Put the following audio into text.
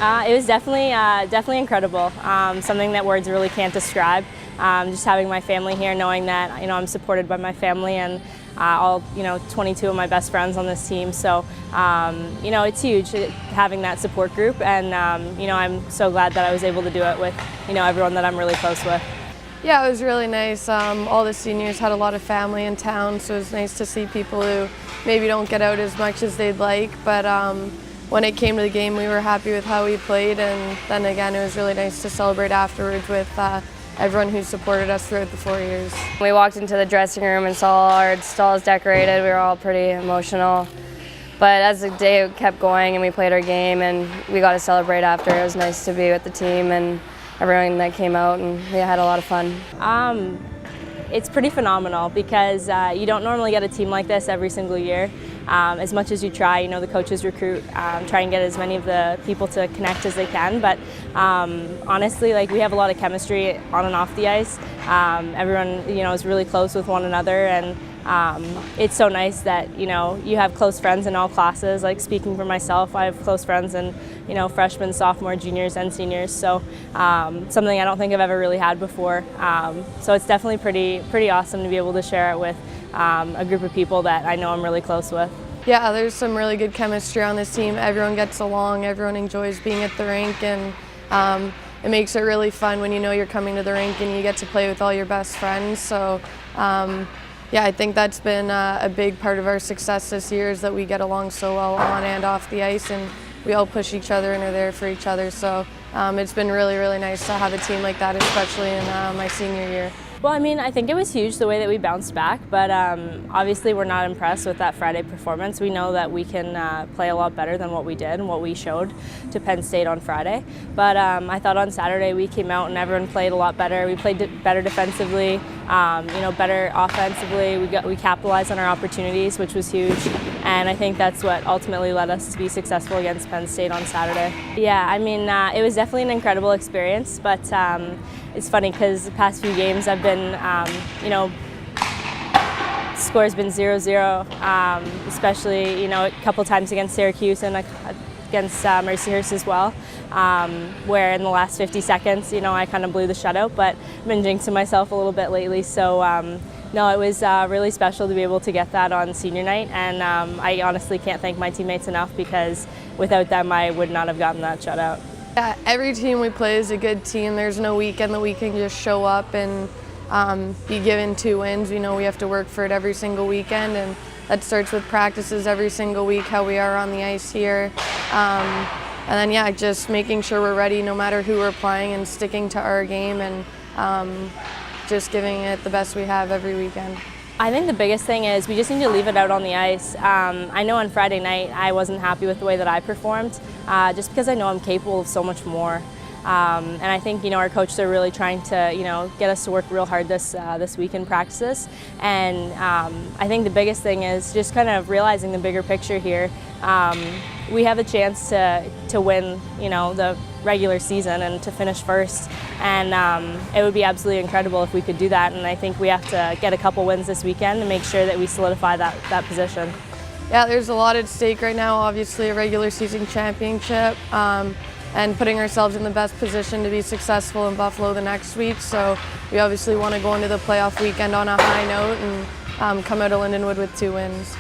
It was definitely incredible. Something that words really can't describe. Just having my family here, knowing that I'm supported by my family and all 22 of my best friends on this team. So it's huge having that support group, and I'm so glad that I was able to do it with everyone that I'm really close with. Yeah, it was really nice. All the seniors had a lot of family in town, so it was nice to see people who maybe don't get out as much as they'd like. But when it came to the game, we were happy with how we played, and then again, it was really nice to celebrate afterwards with everyone who supported us throughout the 4 years. We walked into the dressing room and saw our stalls decorated. We were all pretty emotional. But as the day kept going and we played our game and we got to celebrate after, it was nice to be with the team and everyone that came out, and we had a lot of fun. It's pretty phenomenal because you don't normally get a team like this every single year. As much as you try, the coaches recruit, try and get as many of the people to connect as they can. But honestly, we have a lot of chemistry on and off the ice. Everyone, is really close with one another, and it's so nice that you have close friends in all classes. Like, speaking for myself, I have close friends in freshmen, sophomore, juniors, and seniors. So something I don't think I've ever really had before. So it's definitely pretty awesome to be able to share it with a group of people that I know I'm really close with. Yeah, there's some really good chemistry on this team. Everyone gets along, everyone enjoys being at the rink, and it makes it really fun when you're coming to the rink and you get to play with all your best friends. So yeah, I think that's been a big part of our success this year, is that we get along so well on and off the ice, and we all push each other and are there for each other. So it's been really, really nice to have a team like that, especially in my senior year. Well, I think it was huge the way that we bounced back, but obviously we're not impressed with that Friday performance. We know that we can play a lot better than what we did and what we showed to Penn State on Friday. But I thought on Saturday we came out and everyone played a lot better. We played better defensively, better offensively. We capitalized on our opportunities, which was huge. And I think that's what ultimately led us to be successful against Penn State on Saturday. Yeah, it was definitely an incredible experience, but it's funny because the past few games I've been, score's been 0-0, especially, a couple times against Syracuse and against Mercyhurst as well, where in the last 50 seconds, I kind of blew the shutout, but I've been jinxing myself a little bit lately. So no, it was really special to be able to get that on senior night, and I honestly can't thank my teammates enough, because without them I would not have gotten that shutout. Yeah, every team we play is a good team. There's no weekend that we can just show up and be given 2 wins. We know we have to work for it every single weekend, and that starts with practices every single week, how we are on the ice here. And then, yeah, just making sure we're ready no matter who we're playing, and sticking to our game, and just giving it the best we have every weekend. I think the biggest thing is we just need to leave it out on the ice. I know on Friday night I wasn't happy with the way that I performed, just because I know I'm capable of so much more. And I think our coaches are really trying to get us to work real hard this week in practices. And I think the biggest thing is just kind of realizing the bigger picture here. We have a chance to win the regular season and to finish first, and it would be absolutely incredible if we could do that. And I think we have to get a couple wins this weekend to make sure that we solidify that position. Yeah, there's a lot at stake right now. Obviously, a regular season championship, and putting ourselves in the best position to be successful in Buffalo the next week. So we obviously want to go into the playoff weekend on a high note and come out of Lindenwood with 2 wins.